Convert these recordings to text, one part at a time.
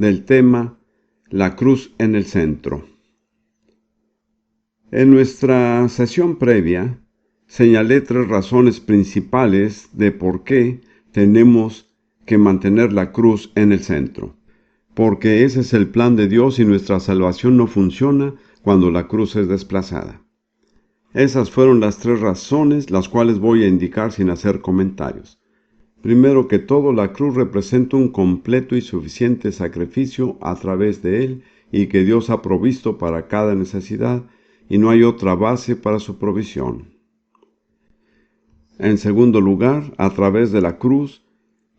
del tema La cruz en el centro. En nuestra sesión previa señalé 3 razones principales de por qué tenemos que mantener la cruz en el centro. Porque ese es el plan de Dios y nuestra salvación no funciona cuando la cruz es desplazada. Esas fueron las 3 razones, las cuales voy a indicar sin hacer comentarios. Primero que todo, la cruz representa un completo y suficiente sacrificio a través de él y que Dios ha provisto para cada necesidad y no hay otra base para su provisión. En segundo lugar, a través de la cruz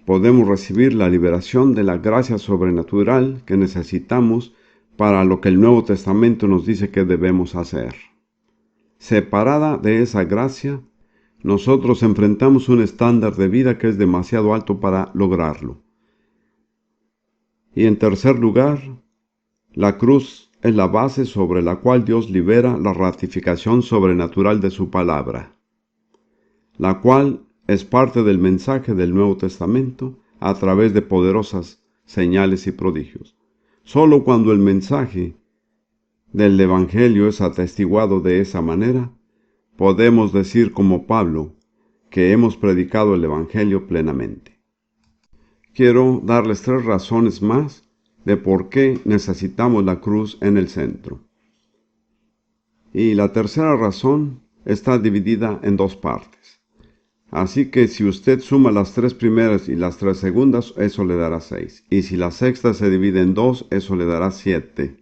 podemos recibir la liberación de la gracia sobrenatural que necesitamos para lo que el Nuevo Testamento nos dice que debemos hacer. Separada de esa gracia, nosotros enfrentamos un estándar de vida que es demasiado alto para lograrlo. Y en tercer lugar, la cruz es la base sobre la cual Dios libera la ratificación sobrenatural de su palabra, la cual es parte del mensaje del Nuevo Testamento a través de poderosas señales y prodigios. Solo cuando el mensaje del Evangelio es atestiguado de esa manera, podemos decir como Pablo que hemos predicado el Evangelio plenamente. Quiero darles 3 razones más de por qué necesitamos la cruz en el centro. Y la tercera razón está dividida en 2 partes. Así que si usted suma las 3 primeras y las 3 segundas, eso le dará 6. Y si la sexta se divide en 2, eso le dará 7.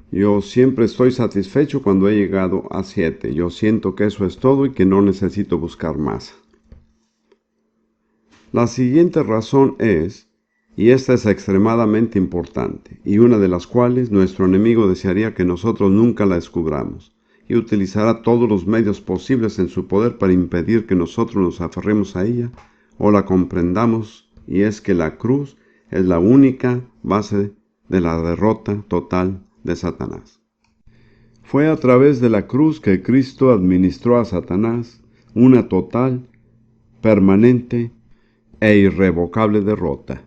Yo siempre estoy satisfecho cuando he llegado a 7. Yo siento que eso es todo y que no necesito buscar más. La siguiente razón es, y esta es extremadamente importante, y una de las cuales nuestro enemigo desearía que nosotros nunca la descubramos, y utilizará todos los medios posibles en su poder para impedir que nosotros nos aferremos a ella o la comprendamos, y es que la cruz es la única base de la derrota total de Satanás. Fue a través de la cruz que Cristo administró a Satanás una total, permanente e irrevocable derrota.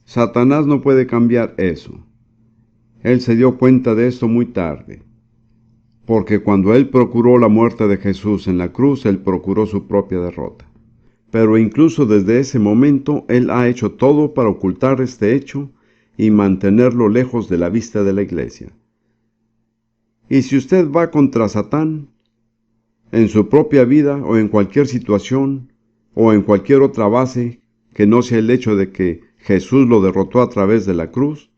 Satanás no puede cambiar eso. Él se dio cuenta de esto muy tarde, porque cuando él procuró la muerte de Jesús en la cruz, él procuró su propia derrota. Pero incluso desde ese momento, él ha hecho todo para ocultar este hecho y mantenerlo lejos de la vista de la iglesia. Y si usted va contra Satán, en su propia vida o en cualquier situación o en cualquier otra base que no sea el hecho de que Jesús lo derrotó a través de la cruz,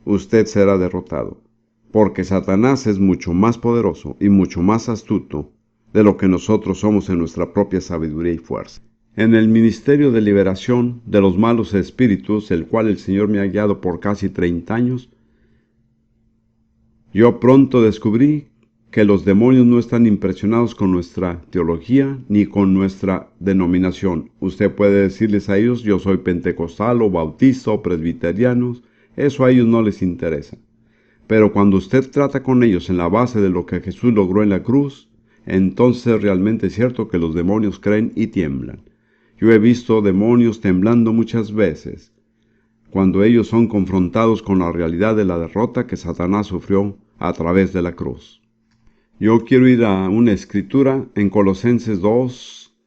usted será derrotado, porque Satanás es mucho más poderoso y mucho más astuto de lo que nosotros somos en nuestra propia sabiduría y fuerza. En el ministerio de liberación de los malos espíritus, el cual el Señor me ha guiado por casi 30 años, yo pronto descubrí que los demonios no están impresionados con nuestra teología ni con nuestra denominación. Usted puede decirles a ellos, yo soy pentecostal o bautista o presbiteriano, eso a ellos no les interesa. Pero cuando usted trata con ellos en la base de lo que Jesús logró en la cruz, entonces es realmente cierto que los demonios creen y tiemblan. Yo he visto demonios temblando muchas veces, cuando ellos son confrontados con la realidad de la derrota que Satanás sufrió a través de la cruz. Yo quiero ir a una escritura en Colosenses 2,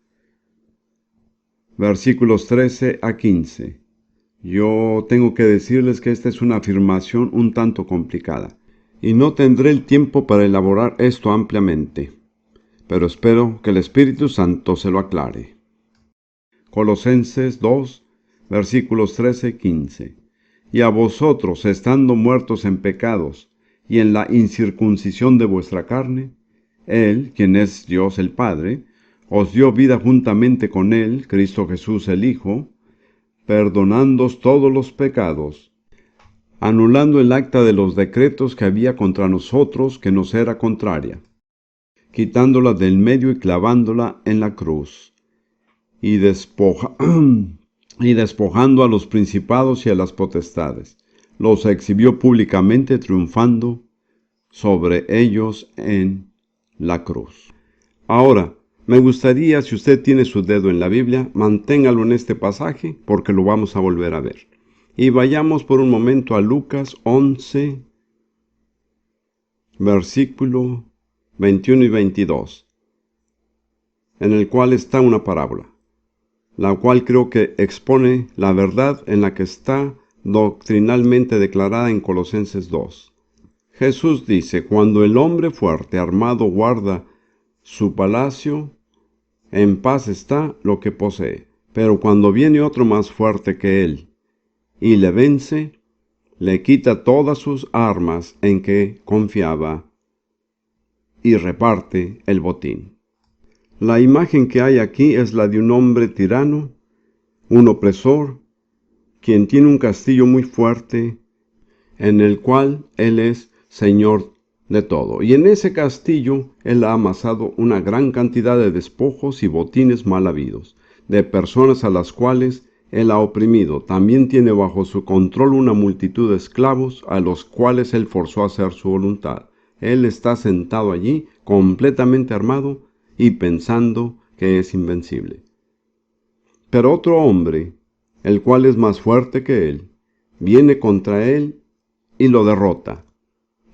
versículos 13 a 15. Yo tengo que decirles que esta es una afirmación un tanto complicada, y no tendré el tiempo para elaborar esto ampliamente, pero espero que el Espíritu Santo se lo aclare. Colosenses 2, versículos 13-15. Y a vosotros, estando muertos en pecados y en la incircuncisión de vuestra carne, Él, quien es Dios el Padre, os dio vida juntamente con Él, Cristo Jesús el Hijo, perdonándoos todos los pecados, anulando el acta de los decretos que había contra nosotros, que nos era contraria, quitándola del medio y clavándola en la cruz, y despojando a los principados y a las potestades, los exhibió públicamente triunfando sobre ellos en la cruz. Ahora, me gustaría, si usted tiene su dedo en la Biblia, manténgalo en este pasaje porque lo vamos a volver a ver. Y vayamos por un momento a Lucas 11, versículo 21 y 22, en el cual está una parábola, la cual creo que expone la verdad en la que está doctrinalmente declarada en Colosenses 2. Jesús dice: cuando el hombre fuerte armado guarda su palacio, en paz está lo que posee. Pero cuando viene otro más fuerte que él y le vence, le quita todas sus armas en que confiaba y reparte el botín. La imagen que hay aquí es la de un hombre tirano, un opresor, quien tiene un castillo muy fuerte, en el cual él es señor de todo. Y en ese castillo él ha amasado una gran cantidad de despojos y botines mal habidos, de personas a las cuales él ha oprimido. También tiene bajo su control una multitud de esclavos a los cuales él forzó a hacer su voluntad. Él está sentado allí, completamente armado y pensando que es invencible. Pero otro hombre, el cual es más fuerte que él, viene contra él y lo derrota.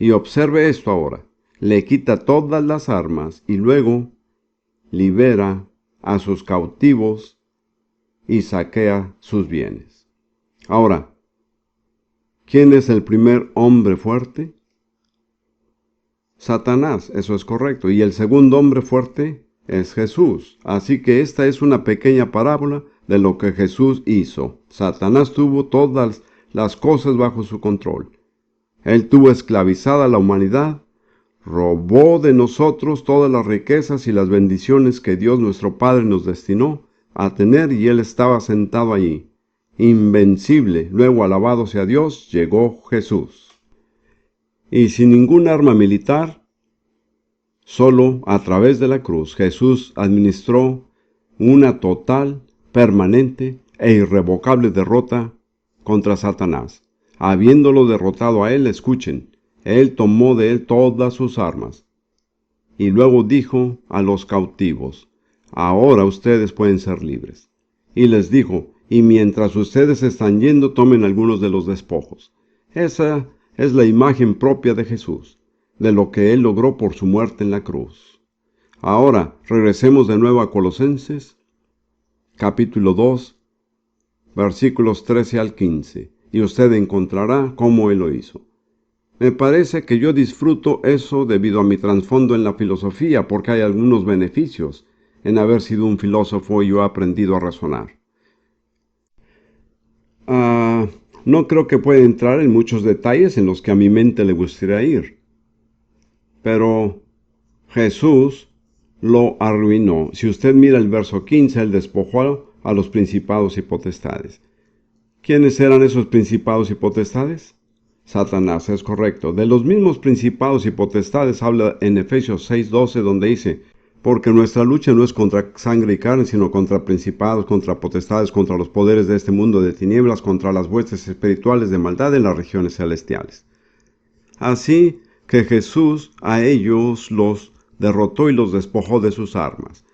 Y observe esto ahora: le quita todas las armas y luego libera a sus cautivos y saquea sus bienes. Ahora, ¿quién es el primer hombre fuerte? Satanás, eso es correcto. Y el segundo hombre fuerte es Jesús. Así que esta es una pequeña parábola de lo que Jesús hizo. Satanás tuvo todas las cosas bajo su control. Él tuvo esclavizada a la humanidad, robó de nosotros todas las riquezas y las bendiciones que Dios nuestro Padre nos destinó a tener, y él estaba sentado allí, invencible. Luego, alabado sea Dios, llegó Jesús. Y sin ningún arma militar, solo a través de la cruz, Jesús administró una total, permanente e irrevocable derrota contra Satanás. Habiéndolo derrotado a él, escuchen, él tomó de él todas sus armas. Y luego dijo a los cautivos: ahora ustedes pueden ser libres. Y les dijo: y mientras ustedes están yendo, tomen algunos de los despojos. Esa es la imagen propia de Jesús, de lo que él logró por su muerte en la cruz. Ahora, regresemos de nuevo a Colosenses, capítulo 2, versículos 13 al 15. Y usted encontrará cómo él lo hizo. Me parece que yo disfruto eso debido a mi trasfondo en la filosofía, porque hay algunos beneficios en haber sido un filósofo y yo he aprendido a razonar. No creo que pueda entrar en muchos detalles en los que a mi mente le gustaría ir. Pero Jesús lo arruinó. Si usted mira el verso 15, él despojó a los principados y potestades. ¿Quiénes eran esos principados y potestades? Satanás, es correcto. De los mismos principados y potestades habla en Efesios 6:12, donde dice: porque nuestra lucha no es contra sangre y carne, sino contra principados, contra potestades, contra los poderes de este mundo de tinieblas, contra las huestes espirituales de maldad en las regiones celestiales. Así que Jesús a ellos los derrotó y los despojó de sus armas.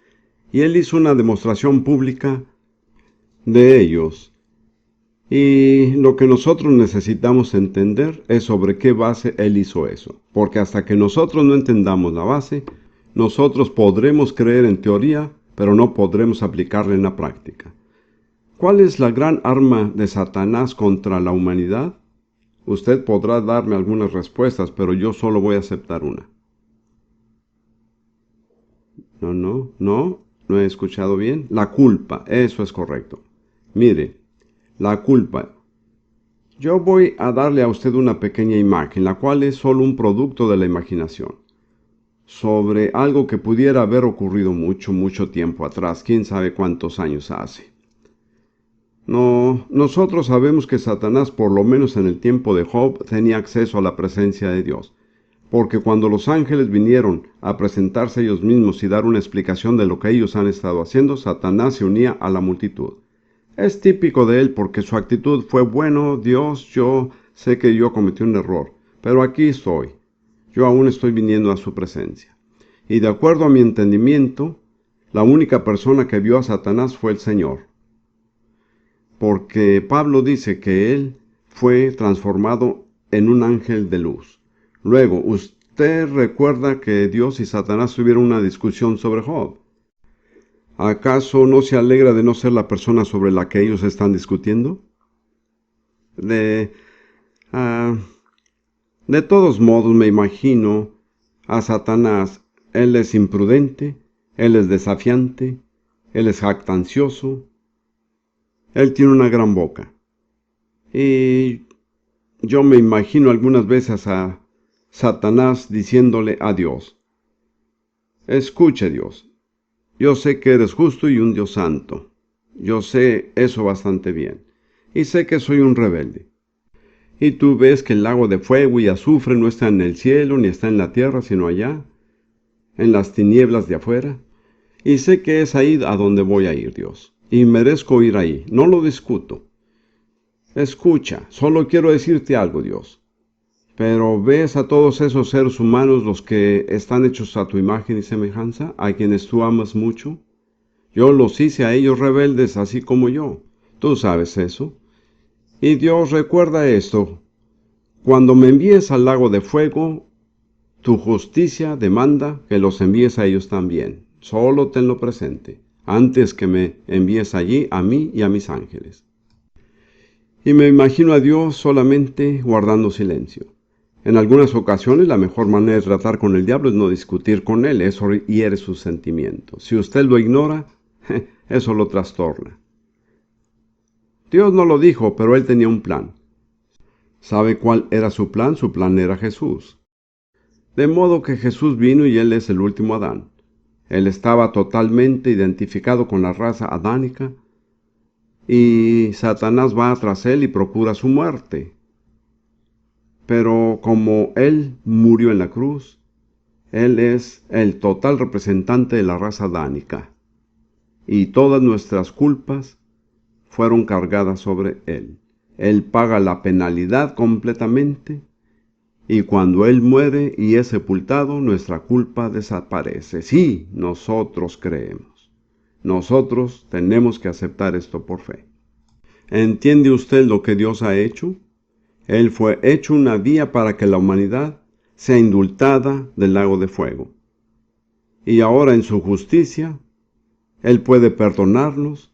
Y él hizo una demostración pública de ellos. Y lo que nosotros necesitamos entender es sobre qué base él hizo eso. Porque hasta que nosotros no entendamos la base, nosotros podremos creer en teoría, pero no podremos aplicarla en la práctica. ¿Cuál es la gran arma de Satanás contra la humanidad? Usted podrá darme algunas respuestas, pero yo solo voy a aceptar una. No he escuchado bien. La culpa, eso es correcto. Mire, la culpa. Yo voy a darle a usted una pequeña imagen, la cual es solo un producto de la imaginación, sobre algo que pudiera haber ocurrido mucho tiempo atrás, quién sabe cuántos años hace. Nosotros sabemos que Satanás, por lo menos en el tiempo de Job, tenía acceso a la presencia de Dios, porque cuando los ángeles vinieron a presentarse ellos mismos y dar una explicación de lo que ellos han estado haciendo, Satanás se unía a la multitud. Es típico de él porque su actitud fue: bueno, Dios, yo sé que yo cometí un error, pero aquí estoy. Yo aún estoy viniendo a su presencia. Y de acuerdo a mi entendimiento, la única persona que vio a Satanás fue el Señor. porque Pablo dice que él fue transformado en un ángel de luz. Luego, usted recuerda que Dios y Satanás tuvieron una discusión sobre Job. ¿Acaso no se alegra de no ser la persona sobre la que ellos están discutiendo? De todos modos, me imagino a Satanás. Él es imprudente, él es desafiante, él es jactancioso, él tiene una gran boca. Y yo me imagino algunas veces a Satanás diciéndole a Dios: escuche, Dios, yo sé que eres justo y un Dios santo. Yo sé eso bastante bien. Y sé que soy un rebelde. Y tú ves que el lago de fuego y azufre no está en el cielo ni está en la tierra, sino allá, en las tinieblas de afuera. Y sé que es ahí a donde voy a ir, Dios. Y merezco ir ahí. No lo discuto. Escucha, solo quiero decirte algo, Dios. Pero ves a todos esos seres humanos, los que están hechos a tu imagen y semejanza, a quienes tú amas mucho. Yo los hice a ellos rebeldes, así como yo. Tú sabes eso. Y Dios, recuerda esto. Cuando me envíes al lago de fuego, tu justicia demanda que los envíes a ellos también. Solo tenlo presente, antes que me envíes allí a mí y a mis ángeles. Y me imagino a Dios solamente guardando silencio. En algunas ocasiones la mejor manera de tratar con el diablo es no discutir con él, eso hiere sus sentimientos. Si usted lo ignora, eso lo trastorna. Dios no lo dijo, pero él tenía un plan. ¿Sabe cuál era su plan? Su plan era Jesús. De modo que Jesús vino y él es el último Adán. Él estaba totalmente identificado con la raza adánica y Satanás va tras él y procura su muerte. Pero como él murió en la cruz, él es el total representante de la raza adánica y todas nuestras culpas fueron cargadas sobre él. Él paga la penalidad completamente y cuando él muere y es sepultado, nuestra culpa desaparece. Sí, nosotros creemos. Nosotros tenemos que aceptar esto por fe. ¿Entiende usted lo que Dios ha hecho? Él fue hecho una vía para que la humanidad sea indultada del lago de fuego. Y ahora en su justicia, Él puede perdonarnos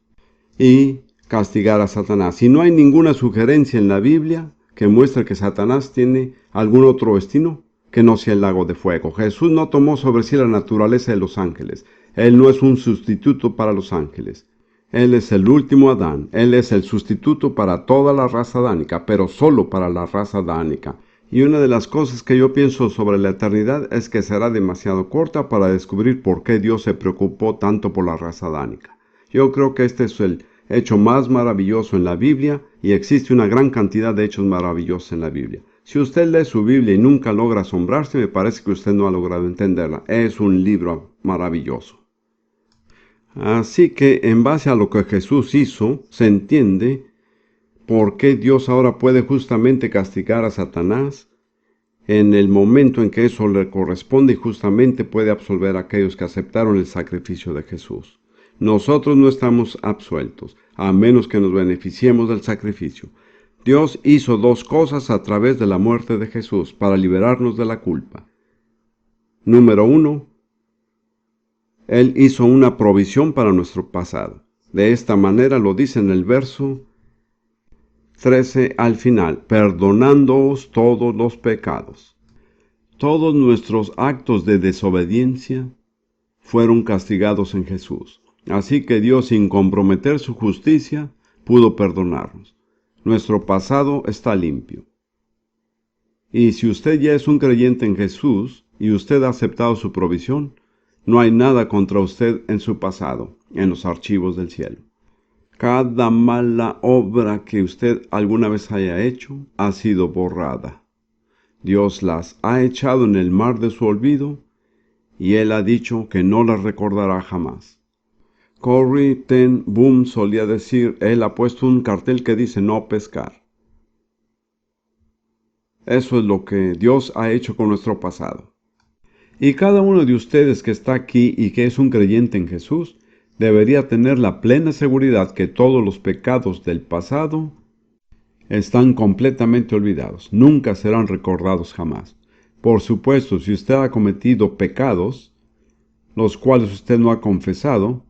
y castigar a Satanás. Y no hay ninguna sugerencia en la Biblia que muestre que Satanás tiene algún otro destino que no sea el lago de fuego. Jesús no tomó sobre sí la naturaleza de los ángeles. Él no es un sustituto para los ángeles. Él es el último Adán. Él es el sustituto para toda la raza adánica, pero solo para la raza adánica. Y una de las cosas que yo pienso sobre la eternidad es que será demasiado corta para descubrir por qué Dios se preocupó tanto por la raza adánica. Yo creo que este es el hecho más maravilloso en la Biblia y existe una gran cantidad de hechos maravillosos en la Biblia. Si usted lee su Biblia y nunca logra asombrarse, me parece que usted no ha logrado entenderla. Es un libro maravilloso. Así que en base a lo que Jesús hizo, se entiende por qué Dios ahora puede justamente castigar a Satanás en el momento en que eso le corresponde y justamente puede absolver a aquellos que aceptaron el sacrificio de Jesús. Nosotros no estamos absueltos, a menos que nos beneficiemos del sacrificio. Dios hizo dos cosas a través de la muerte de Jesús para liberarnos de la culpa. Número 1, Él hizo una provisión para nuestro pasado. De esta manera lo dice en el verso 13 al final: perdonándoos todos los pecados. Todos nuestros actos de desobediencia fueron castigados en Jesús. Así que Dios, sin comprometer su justicia, pudo perdonarnos. Nuestro pasado está limpio. Y si usted ya es un creyente en Jesús y usted ha aceptado su provisión, no hay nada contra usted en su pasado, en los archivos del cielo. Cada mala obra que usted alguna vez haya hecho ha sido borrada. Dios las ha echado en el mar de su olvido y Él ha dicho que no las recordará jamás. Corrie ten Boom solía decir: Él ha puesto un cartel que dice no pescar. Eso es lo que Dios ha hecho con nuestro pasado. Y cada uno de ustedes que está aquí y que es un creyente en Jesús, debería tener la plena seguridad que todos los pecados del pasado están completamente olvidados, nunca serán recordados jamás. Por supuesto, si usted ha cometido pecados, los cuales usted no ha confesado,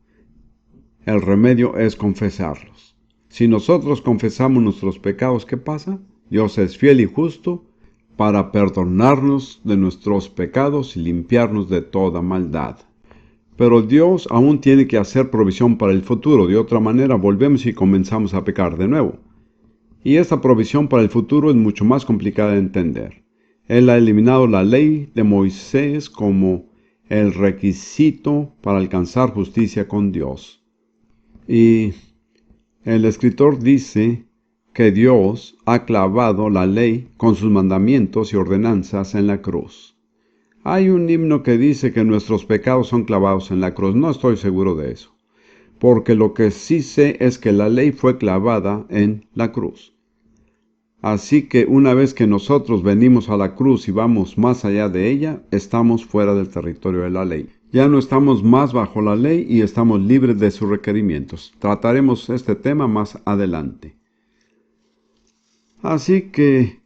el remedio es confesarlos. Si nosotros confesamos nuestros pecados, ¿qué pasa? Dios es fiel y justo para perdonarnos de nuestros pecados y limpiarnos de toda maldad. Pero Dios aún tiene que hacer provisión para el futuro, de otra manera volvemos y comenzamos a pecar de nuevo. Y esta provisión para el futuro es mucho más complicada de entender. Él ha eliminado la ley de Moisés como el requisito para alcanzar justicia con Dios. Y el escritor dice que Dios ha clavado la ley con sus mandamientos y ordenanzas en la cruz. Hay un himno que dice que nuestros pecados son clavados en la cruz. No estoy seguro de eso, porque lo que sí sé es que la ley fue clavada en la cruz. Así que una vez que nosotros venimos a la cruz y vamos más allá de ella, estamos fuera del territorio de la ley. Ya no estamos más bajo la ley y estamos libres de sus requerimientos. Trataremos este tema más adelante. Así que,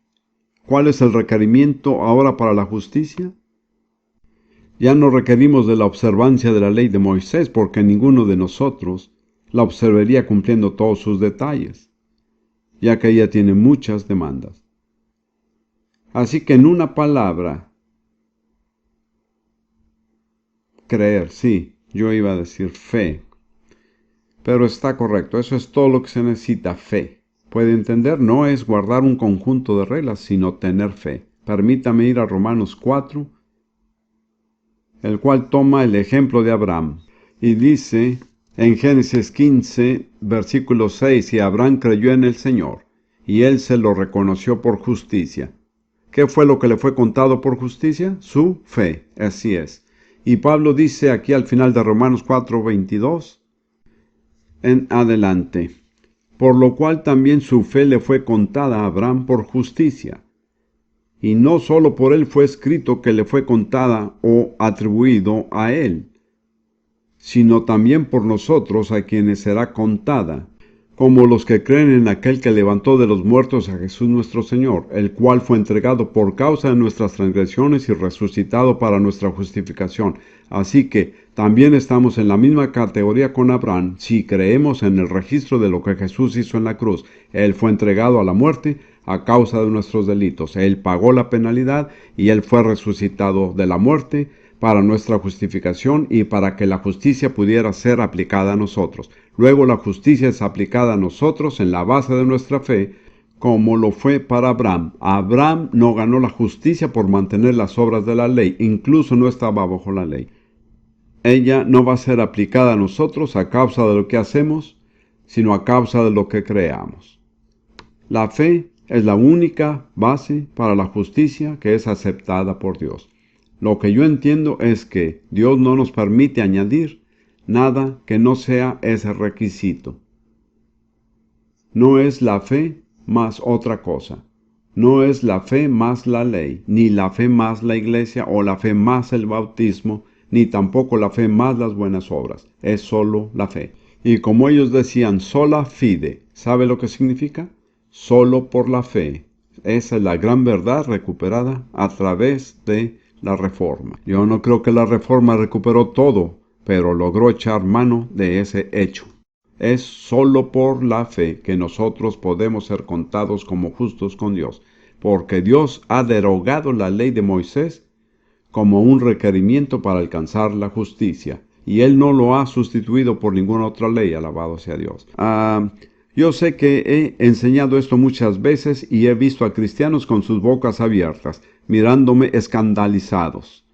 ¿cuál es el requerimiento ahora para la justicia? Ya no requerimos de la observancia de la ley de Moisés porque ninguno de nosotros la observaría cumpliendo todos sus detalles, ya que ella tiene muchas demandas. Así que en una palabra, creer, sí, yo iba a decir fe, pero está correcto, eso es todo lo que se necesita, fe. Puede entender, no es guardar un conjunto de reglas, sino tener fe. Permítame ir a Romanos 4, el cual toma el ejemplo de Abraham, y dice en Génesis 15, versículo 6, y Abraham creyó en el Señor, y él se lo reconoció por justicia. ¿Qué fue lo que le fue contado por justicia? Su fe, así es. Y Pablo dice aquí al final de Romanos 4, 22, en adelante, por lo cual también su fe le fue contada a Abraham por justicia. Y no solo por él fue escrito que le fue contada o atribuido a él, sino también por nosotros a quienes será contada, como los que creen en aquel que levantó de los muertos a Jesús nuestro Señor, el cual fue entregado por causa de nuestras transgresiones y resucitado para nuestra justificación. Así que también estamos en la misma categoría con Abraham si creemos en el registro de lo que Jesús hizo en la cruz. Él fue entregado a la muerte a causa de nuestros delitos. Él pagó la penalidad y él fue resucitado de la muerte para nuestra justificación y para que la justicia pudiera ser aplicada a nosotros. Luego la justicia es aplicada a nosotros en la base de nuestra fe, como lo fue para Abraham. Abraham no ganó la justicia por mantener las obras de la ley, incluso no estaba bajo la ley. Ella no va a ser aplicada a nosotros a causa de lo que hacemos, sino a causa de lo que creamos. La fe es la única base para la justicia que es aceptada por Dios. Lo que yo entiendo es que Dios no nos permite añadir nada que no sea ese requisito. No es la fe más otra cosa. No es la fe más la ley, ni la fe más la iglesia o la fe más el bautismo, ni tampoco la fe más las buenas obras. Es solo la fe. Y como ellos decían, sola fide, ¿sabe lo que significa? Solo por la fe. Esa es la gran verdad recuperada a través de la Reforma. Yo no creo que la Reforma recuperó todo, pero logró echar mano de ese hecho. Es solo por la fe que nosotros podemos ser contados como justos con Dios, porque Dios ha derogado la ley de Moisés como un requerimiento para alcanzar la justicia, y Él no lo ha sustituido por ninguna otra ley, alabado sea Dios. Yo sé que he enseñado esto muchas veces y he visto a cristianos con sus bocas abiertas, mirándome escandalizados.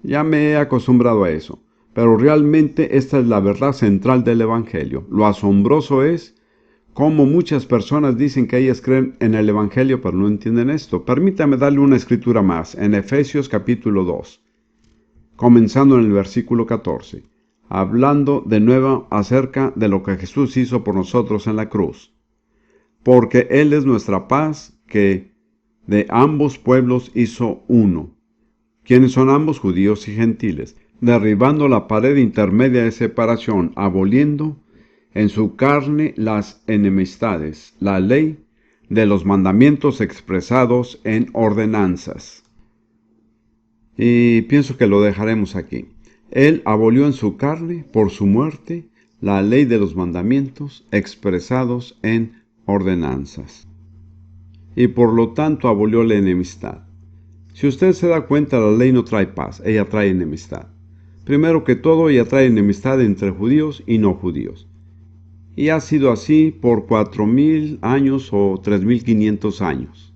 Ya me he acostumbrado a eso, pero realmente esta es la verdad central del Evangelio. Lo asombroso es cómo muchas personas dicen que ellas creen en el Evangelio, pero no entienden esto. Permítame darle una escritura más, en Efesios capítulo 2, comenzando en el versículo 14. Hablando de nuevo acerca de lo que Jesús hizo por nosotros en la cruz. Porque Él es nuestra paz, que de ambos pueblos hizo uno. ¿Quiénes son ambos? Judíos y gentiles. derribando la pared intermedia de separación, aboliendo en su carne las enemistades, la ley de los mandamientos expresados en ordenanzas. Y pienso que lo dejaremos aquí. Él abolió en su carne, por su muerte, la ley de los mandamientos expresados en ordenanzas. Y por lo tanto abolió la enemistad. Si usted se da cuenta, la ley no trae paz, ella trae enemistad. Primero que todo, ella trae enemistad entre judíos y no judíos. Y ha sido así por 4,000 años o 3,500 años.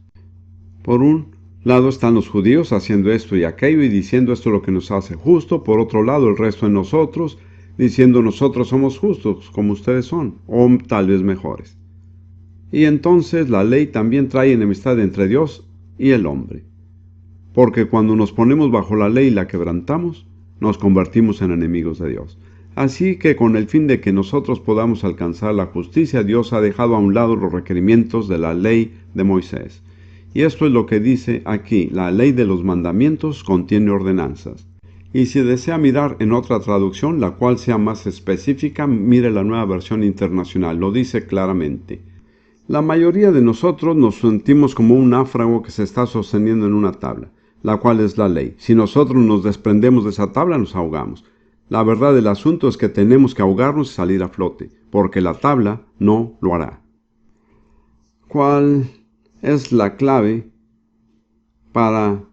Por un lado están los judíos haciendo esto y aquello y diciendo esto es lo que nos hace justo. Por otro lado, el resto de nosotros diciendo nosotros somos justos como ustedes son, o tal vez mejores. Y entonces la ley también trae enemistad entre Dios y el hombre. Porque cuando nos ponemos bajo la ley y la quebrantamos, nos convertimos en enemigos de Dios. Así que con el fin de que nosotros podamos alcanzar la justicia, Dios ha dejado a un lado los requerimientos de la ley de Moisés. Y esto es lo que dice aquí: la ley de los mandamientos contiene ordenanzas. Y si desea mirar en otra traducción, la cual sea más específica, mire la Nueva Versión Internacional, lo dice claramente. La mayoría de nosotros nos sentimos como un náufrago que se está sosteniendo en una tabla, la cual es la ley. Si nosotros nos desprendemos de esa tabla, nos ahogamos. La verdad del asunto es que tenemos que ahogarnos y salir a flote, porque la tabla no lo hará. ¿Cuál es la clave para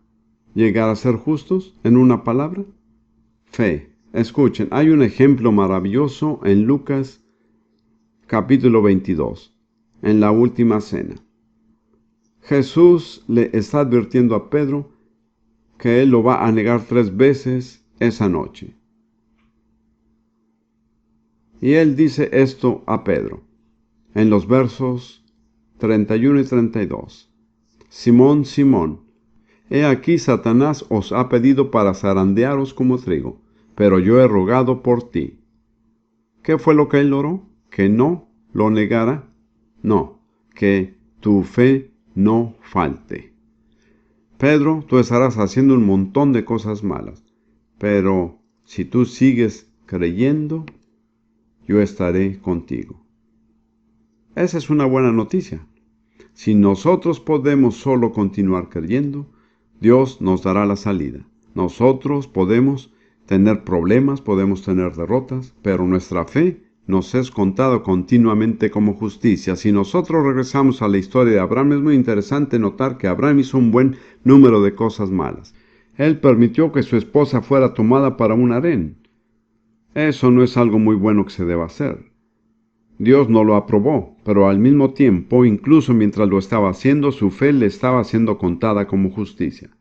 llegar a ser justos? En una palabra: fe. Escuchen, hay un ejemplo maravilloso en Lucas capítulo 22, en la última cena. Jesús le está advirtiendo a Pedro que él lo va a negar 3 veces esa noche. Y él dice esto a Pedro, en los versos 31 y 32. Simón, Simón, he aquí Satanás os ha pedido para zarandearos como trigo, pero yo he rogado por ti. ¿Qué fue lo que él oró? ¿Que no lo negara? No, que tu fe no falte. Pedro, tú estarás haciendo un montón de cosas malas, pero si tú sigues creyendo, yo estaré contigo. Esa es una buena noticia. Si nosotros podemos solo continuar creyendo, Dios nos dará la salida. Nosotros podemos tener problemas, podemos tener derrotas, pero nuestra fe nos es contada continuamente como justicia. Si nosotros regresamos a la historia de Abraham, es muy interesante notar que Abraham hizo un buen número de cosas malas. Él permitió que su esposa fuera tomada para un harén. Eso no es algo muy bueno que se deba hacer. Dios no lo aprobó, pero al mismo tiempo, incluso mientras lo estaba haciendo, su fe le estaba siendo contada como justicia.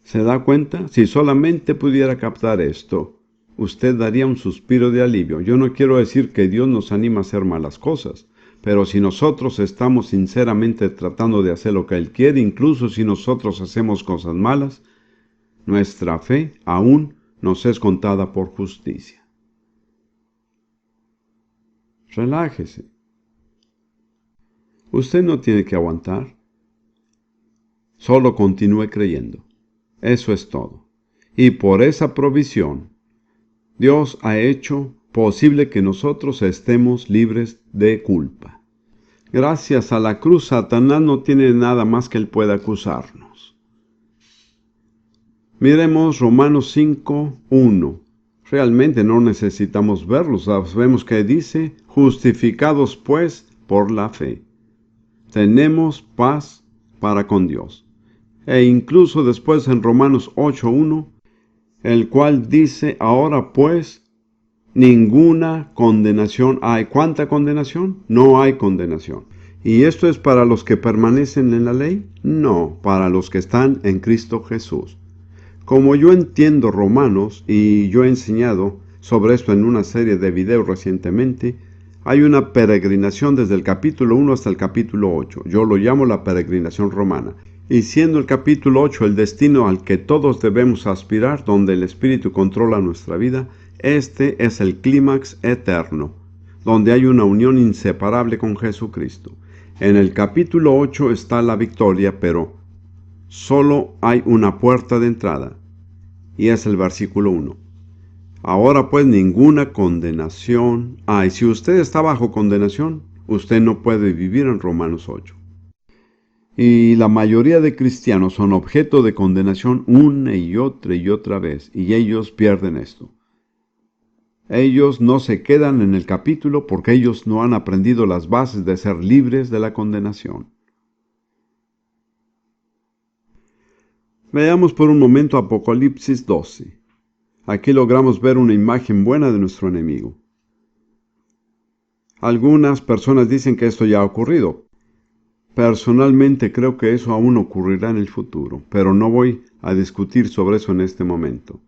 ¿Se da cuenta? Si solamente pudiera captar esto, usted daría un suspiro de alivio. Yo no quiero decir que Dios nos anima a hacer malas cosas, pero si nosotros estamos sinceramente tratando de hacer lo que Él quiere, incluso si nosotros hacemos cosas malas, nuestra fe aún nos es contada por justicia. Relájese. Usted no tiene que aguantar. Solo continúe creyendo. Eso es todo. Y por esa provisión, Dios ha hecho posible que nosotros estemos libres de culpa. Gracias a la cruz, Satanás no tiene nada más que él pueda acusarnos. Miremos Romanos 5:1. Realmente no necesitamos verlos. Sabemos que dice: justificados pues por la fe, tenemos paz para con Dios. E incluso después en Romanos 8:1, el cual dice: ahora pues ninguna condenación hay. ¿Cuánta condenación? No hay condenación. ¿Y esto es para los que permanecen en la ley? No, para los que están en Cristo Jesús. Como yo entiendo Romanos, y yo he enseñado sobre esto en una serie de videos recientemente, hay una peregrinación desde el capítulo 1 hasta el capítulo 8. Yo lo llamo la peregrinación romana. Y siendo el capítulo 8 el destino al que todos debemos aspirar, donde el Espíritu controla nuestra vida, este es el clímax eterno, donde hay una unión inseparable con Jesucristo. En el capítulo 8 está la victoria, pero solo hay una puerta de entrada, y es el versículo 1. Ahora pues ninguna condenación. Y si usted está bajo condenación, usted no puede vivir en Romanos 8. Y la mayoría de cristianos son objeto de condenación una y otra vez, y ellos pierden esto. Ellos no se quedan en el capítulo porque ellos no han aprendido las bases de ser libres de la condenación. Veamos por un momento Apocalipsis 12. Aquí logramos ver una imagen buena de nuestro enemigo. Algunas personas dicen que esto ya ha ocurrido. Personalmente creo que eso aún ocurrirá en el futuro, pero no voy a discutir sobre eso en este momento.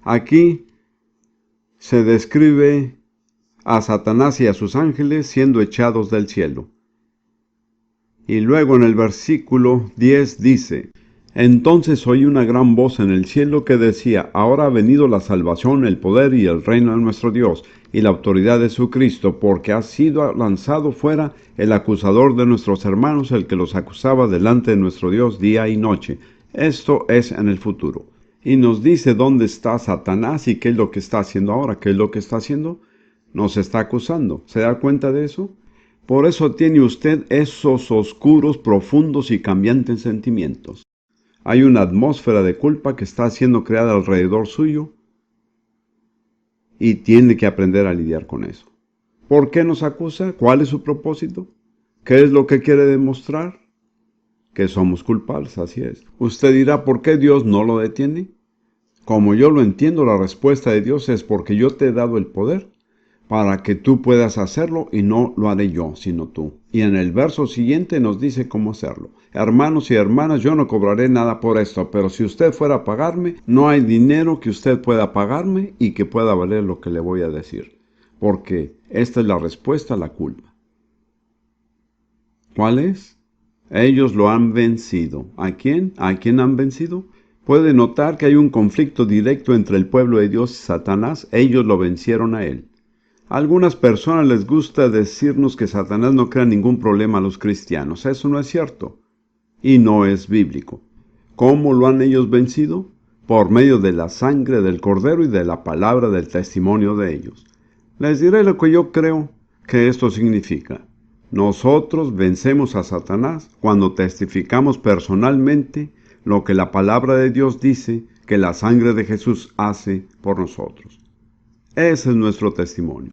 Aquí se describe a Satanás y a sus ángeles siendo echados del cielo. Y luego en el versículo 10 dice: Entonces oí una gran voz en el cielo que decía: Ahora ha venido la salvación, el poder y el reino de nuestro Dios, y la autoridad de su Cristo, porque ha sido lanzado fuera el acusador de nuestros hermanos, el que los acusaba delante de nuestro Dios día y noche. Esto es en el futuro. Y nos dice dónde está Satanás y qué es lo que está haciendo ahora. ¿Qué es lo que está haciendo? Nos está acusando. ¿Se da cuenta de eso? Por eso tiene usted esos oscuros, profundos y cambiantes sentimientos. Hay una atmósfera de culpa que está siendo creada alrededor suyo y tiene que aprender a lidiar con eso. ¿Por qué nos acusa? ¿Cuál es su propósito? ¿Qué es lo que quiere demostrar? Que somos culpables, así es. Usted dirá, ¿por qué Dios no lo detiene? Como yo lo entiendo, la respuesta de Dios es: porque yo te he dado el poder para que tú puedas hacerlo, y no lo haré yo, sino tú. Y en el verso siguiente nos dice cómo hacerlo. Hermanos y hermanas, yo no cobraré nada por esto, pero si usted fuera a pagarme, no hay dinero que usted pueda pagarme y que pueda valer lo que le voy a decir. Porque esta es la respuesta a la culpa. ¿Cuál es? Ellos lo han vencido. ¿A quién? ¿A quién han vencido? Puede notar que hay un conflicto directo entre el pueblo de Dios y Satanás. Ellos lo vencieron a él. A algunas personas les gusta decirnos que Satanás no crea ningún problema a los cristianos. Eso no es cierto y no es bíblico. ¿Cómo lo han ellos vencido? Por medio de la sangre del Cordero y de la palabra del testimonio de ellos. Les diré lo que yo creo que esto significa. Nosotros vencemos a Satanás cuando testificamos personalmente lo que la palabra de Dios dice que la sangre de Jesús hace por nosotros. Ese es nuestro testimonio.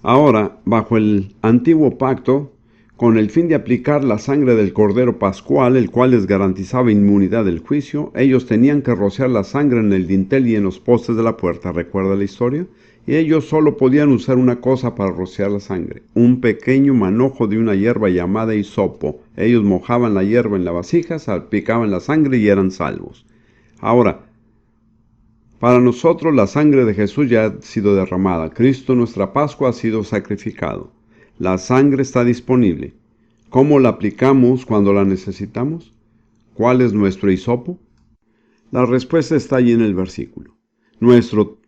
Ahora, bajo el antiguo pacto, con el fin de aplicar la sangre del Cordero Pascual, el cual les garantizaba inmunidad del juicio, ellos tenían que rociar la sangre en el dintel y en los postes de la puerta. ¿Recuerda la historia? Y ellos solo podían usar una cosa para rociar la sangre: un pequeño manojo de una hierba llamada hisopo. Ellos mojaban la hierba en la vasija, salpicaban la sangre y eran salvos. Ahora, para nosotros la sangre de Jesús ya ha sido derramada. Cristo, nuestra Pascua, ha sido sacrificado. La sangre está disponible. ¿Cómo la aplicamos cuando la necesitamos? ¿Cuál es nuestro hisopo? La respuesta está allí en el versículo. Nuestro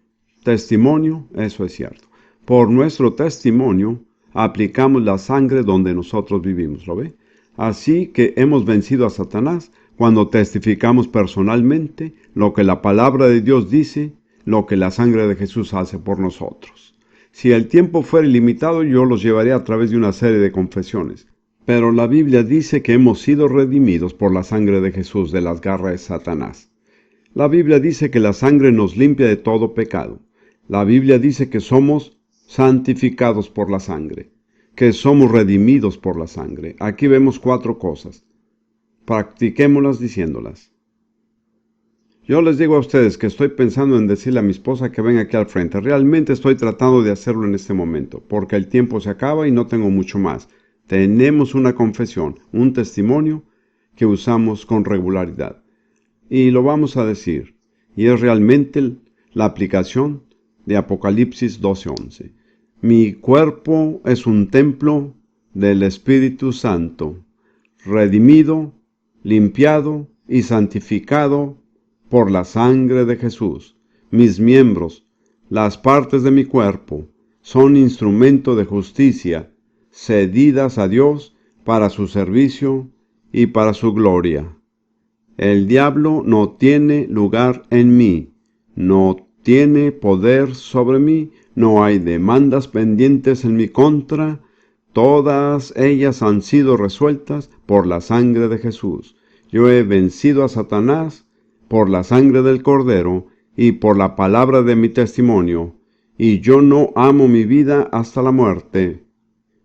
testimonio, eso es cierto. Por nuestro testimonio aplicamos la sangre donde nosotros vivimos, ¿lo ve? Así que hemos vencido a Satanás cuando testificamos personalmente lo que la palabra de Dios dice, lo que la sangre de Jesús hace por nosotros. Si el tiempo fuera ilimitado, yo los llevaré a través de una serie de confesiones. Pero la Biblia dice que hemos sido redimidos por la sangre de Jesús de las garras de Satanás. La Biblia dice que la sangre nos limpia de todo pecado. La Biblia dice que somos santificados por la sangre, que somos redimidos por la sangre. Aquí vemos 4 cosas. Practiquémoslas diciéndolas. Yo les digo a ustedes que estoy pensando en decirle a mi esposa que venga aquí al frente. Realmente estoy tratando de hacerlo en este momento, porque el tiempo se acaba y no tengo mucho más. Tenemos una confesión, un testimonio que usamos con regularidad. Y lo vamos a decir. Y es realmente la aplicación de Apocalipsis 12:11. Mi cuerpo es un templo del Espíritu Santo, redimido, limpiado y santificado por la sangre de Jesús. Mis miembros, las partes de mi cuerpo, son instrumento de justicia, cedidas a Dios para su servicio y para su gloria. El diablo no tiene lugar en mí, no tiene poder sobre mí, no hay demandas pendientes en mi contra, todas ellas han sido resueltas por la sangre de Jesús. Yo he vencido a Satanás por la sangre del Cordero y por la palabra de mi testimonio, y yo no amo mi vida hasta la muerte.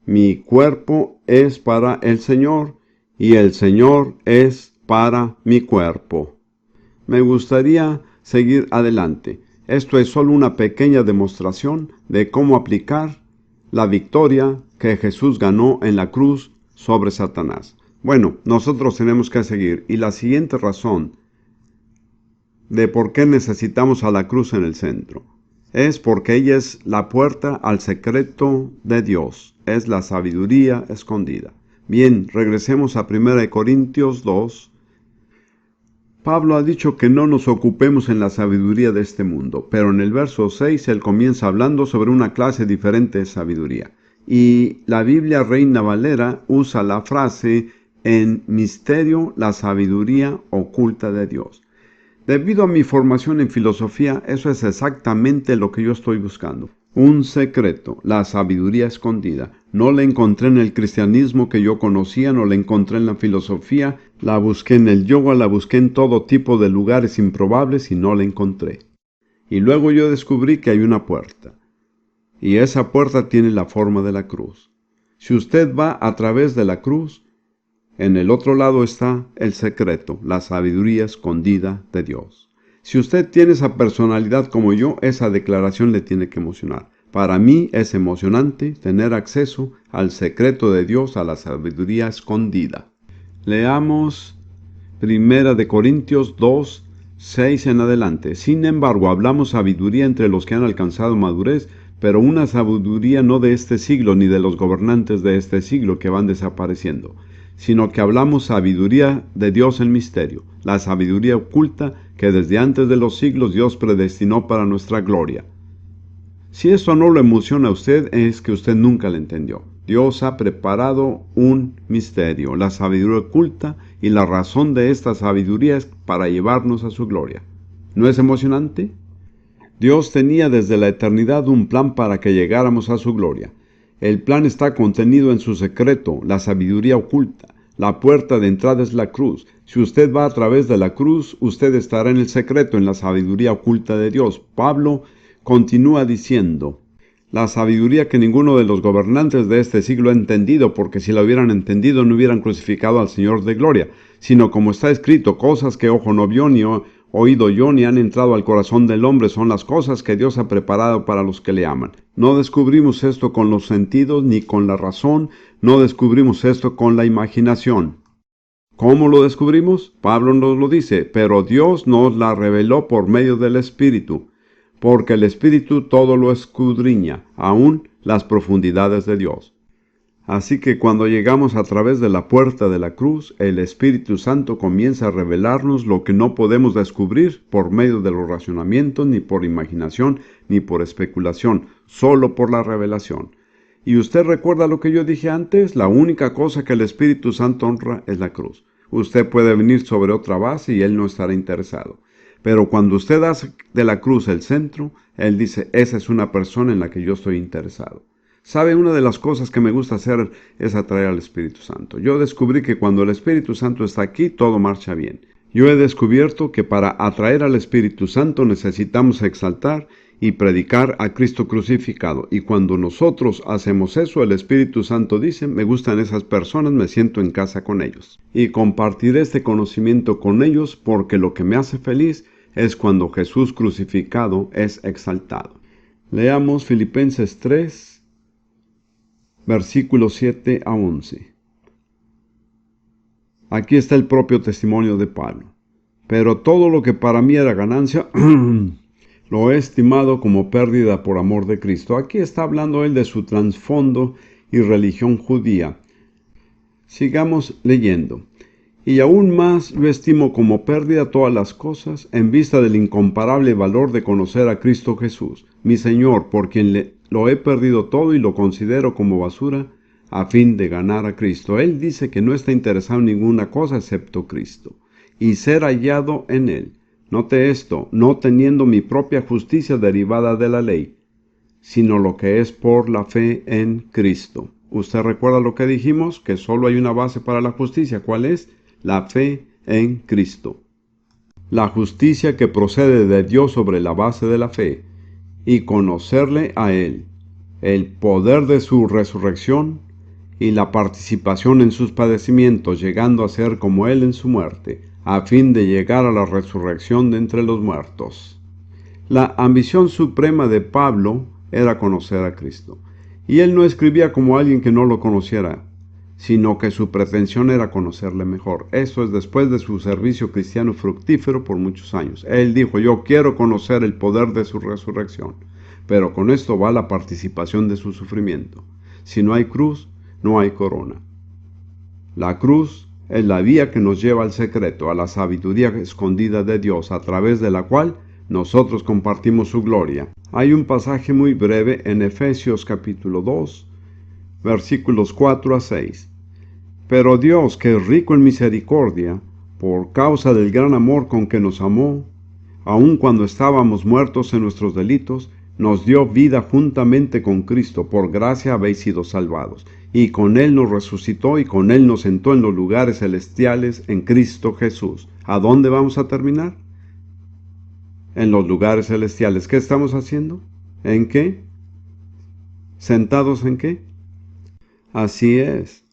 Mi cuerpo es para el Señor, y el Señor es para mi cuerpo. Me gustaría seguir adelante. Esto es solo una pequeña demostración de cómo aplicar la victoria que Jesús ganó en la cruz sobre Satanás. Bueno, nosotros tenemos que seguir. Y la siguiente razón de por qué necesitamos a la cruz en el centro es porque ella es la puerta al secreto de Dios. Es la sabiduría escondida. Bien, regresemos a 1 Corintios 2. Pablo ha dicho que no nos ocupemos en la sabiduría de este mundo, pero en el verso 6 él comienza hablando sobre una clase diferente de sabiduría. Y la Biblia Reina Valera usa la frase en misterio la sabiduría oculta de Dios. Debido a mi formación en filosofía, eso es exactamente lo que yo estoy buscando. Un secreto, la sabiduría escondida. No la encontré en el cristianismo que yo conocía, no la encontré en la filosofía, la busqué en el yoga, la busqué en todo tipo de lugares improbables y no la encontré. Y luego yo descubrí que hay una puerta. Y esa puerta tiene la forma de la cruz. Si usted va a través de la cruz, en el otro lado está el secreto, la sabiduría escondida de Dios. Si usted tiene esa personalidad como yo, esa declaración le tiene que emocionar. Para mí es emocionante tener acceso al secreto de Dios, a la sabiduría escondida. Leamos 1 Corintios 2, 6 en adelante. Sin embargo, hablamos sabiduría entre los que han alcanzado madurez, pero una sabiduría no de este siglo ni de los gobernantes de este siglo que van desapareciendo, sino que hablamos sabiduría de Dios en misterio, la sabiduría oculta que desde antes de los siglos Dios predestinó para nuestra gloria. Si esto no lo emociona a usted, es que usted nunca lo entendió. Dios ha preparado un misterio, la sabiduría oculta, y la razón de esta sabiduría es para llevarnos a su gloria. ¿No es emocionante? Dios tenía desde la eternidad un plan para que llegáramos a su gloria. El plan está contenido en su secreto, la sabiduría oculta. La puerta de entrada es la cruz. Si usted va a través de la cruz, usted estará en el secreto, en la sabiduría oculta de Dios. Pablo continúa diciendo, la sabiduría que ninguno de los gobernantes de este siglo ha entendido, porque si la hubieran entendido no hubieran crucificado al Señor de gloria, sino como está escrito, cosas que ojo no vio ni oído yo ni han entrado al corazón del hombre son las cosas que Dios ha preparado para los que le aman. No descubrimos esto con los sentidos ni con la razón, no descubrimos esto con la imaginación. ¿Cómo lo descubrimos? Pablo nos lo dice, pero Dios nos la reveló por medio del Espíritu, porque el Espíritu todo lo escudriña, aún las profundidades de Dios. Así que cuando llegamos a través de la puerta de la cruz, el Espíritu Santo comienza a revelarnos lo que no podemos descubrir por medio de los racionamientos, ni por imaginación, ni por especulación, solo por la revelación. Y usted recuerda lo que yo dije antes, la única cosa que el Espíritu Santo honra es la cruz. Usted puede venir sobre otra base y Él no estará interesado. Pero cuando usted hace de la cruz el centro, Él dice, esa es una persona en la que yo estoy interesado. ¿Sabe? Una de las cosas que me gusta hacer es atraer al Espíritu Santo. Yo descubrí que cuando el Espíritu Santo está aquí, todo marcha bien. Yo he descubierto que para atraer al Espíritu Santo necesitamos exaltar y predicar a Cristo crucificado. Y cuando nosotros hacemos eso, el Espíritu Santo dice, me gustan esas personas, me siento en casa con ellos. Y compartiré este conocimiento con ellos porque lo que me hace feliz es cuando Jesús crucificado es exaltado. Leamos Filipenses 3. Versículos 7 a 11. Aquí está el propio testimonio de Pablo. Pero todo lo que para mí era ganancia, lo he estimado como pérdida por amor de Cristo. Aquí está hablando él de su trasfondo y religión judía. Sigamos leyendo. Y aún más yo estimo como pérdida todas las cosas en vista del incomparable valor de conocer a Cristo Jesús, mi Señor, por quien lo he perdido todo y lo considero como basura a fin de ganar a Cristo. Él dice que no está interesado en ninguna cosa excepto Cristo y ser hallado en Él, Note esto, no teniendo mi propia justicia derivada de la ley, sino lo que es por la fe en Cristo. ¿Usted recuerda lo que dijimos? Que solo hay una base para la justicia. ¿Cuál es? La fe en Cristo. La justicia que procede de Dios sobre la base de la fe y conocerle a Él, el poder de su resurrección y la participación en sus padecimientos, llegando a ser como Él en su muerte, a fin de llegar a la resurrección de entre los muertos. La ambición suprema de Pablo era conocer a Cristo, y él no escribía como alguien que no lo conociera, sino que su pretensión era conocerle mejor. Eso es después de su servicio cristiano fructífero por muchos años. Él dijo, yo quiero conocer el poder de su resurrección, pero con esto va la participación de su sufrimiento. Si no hay cruz, no hay corona. La cruz es la vía que nos lleva al secreto, a la sabiduría escondida de Dios, a través de la cual nosotros compartimos su gloria. Hay un pasaje muy breve en Efesios capítulo 2, versículos 4 a 6. Pero Dios, que es rico en misericordia, por causa del gran amor con que nos amó, aun cuando estábamos muertos en nuestros delitos, nos dio vida juntamente con Cristo. Por gracia habéis sido salvados. Y con Él nos resucitó y con Él nos sentó en los lugares celestiales en Cristo Jesús. ¿A dónde vamos a terminar? En los lugares celestiales. ¿Qué estamos haciendo? ¿En qué? ¿Sentados en qué? Así es.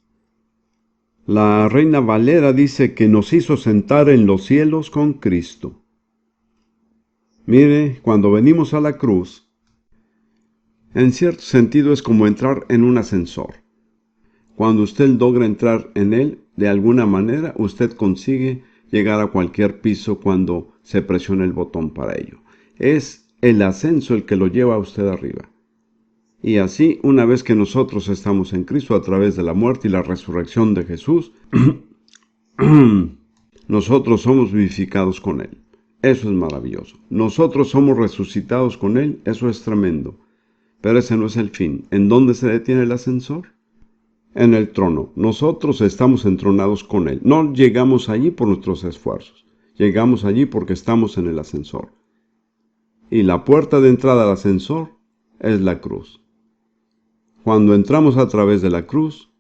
La Reina Valera dice que nos hizo sentar en los cielos con Cristo. Mire, cuando venimos a la cruz, en cierto sentido es como entrar en un ascensor. Cuando usted logra entrar en él, de alguna manera usted consigue llegar a cualquier piso cuando se presiona el botón para ello. Es el ascenso el que lo lleva a usted arriba. Y así, una vez que nosotros estamos en Cristo a través de la muerte y la resurrección de Jesús, nosotros somos vivificados con Él. Eso es maravilloso. Nosotros somos resucitados con Él, eso es tremendo. Pero ese no es el fin. ¿En dónde se detiene el ascensor? En el trono. Nosotros estamos entronados con Él. No llegamos allí por nuestros esfuerzos. Llegamos allí porque estamos en el ascensor. Y la puerta de entrada al ascensor es la cruz. Cuando entramos a través de la cruz,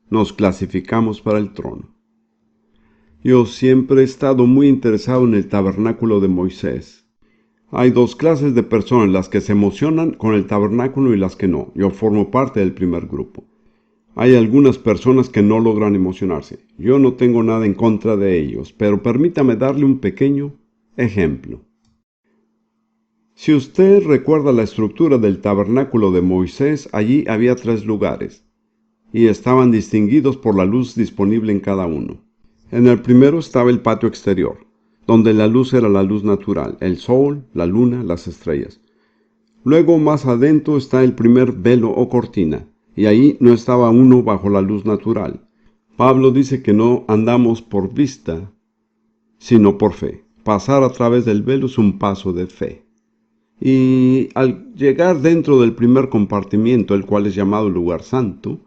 nos clasificamos para el trono. Yo siempre he estado muy interesado en el tabernáculo de Moisés. Hay dos clases de personas, las que se emocionan con el tabernáculo y las que no. Yo formo parte del primer grupo. Hay algunas personas que no logran emocionarse. Yo no tengo nada en contra de ellos, pero permítame darle un pequeño ejemplo. Si usted recuerda la estructura del tabernáculo de Moisés, allí había 3 lugares, y estaban distinguidos por la luz disponible en cada uno. En el primero estaba el patio exterior, donde la luz era la luz natural, el sol, la luna, las estrellas. Luego, más adentro, está el primer velo o cortina, y ahí no estaba uno bajo la luz natural. Pablo dice que no andamos por vista, sino por fe. Pasar a través del velo es un paso de fe. Y al llegar dentro del primer compartimiento, el cual es llamado lugar santo,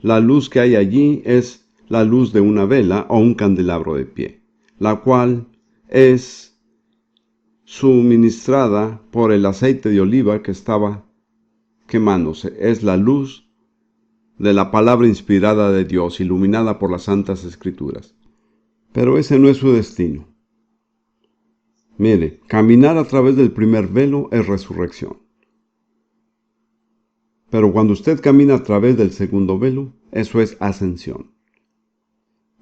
la luz que hay allí es la luz de una vela o un candelabro de pie, la cual es suministrada por el aceite de oliva que estaba quemándose. Es la luz de la palabra inspirada de Dios, iluminada por las Santas Escrituras. Pero ese no es su destino. Mire, caminar a través del primer velo es resurrección. Pero cuando usted camina a través del segundo velo, eso es ascensión.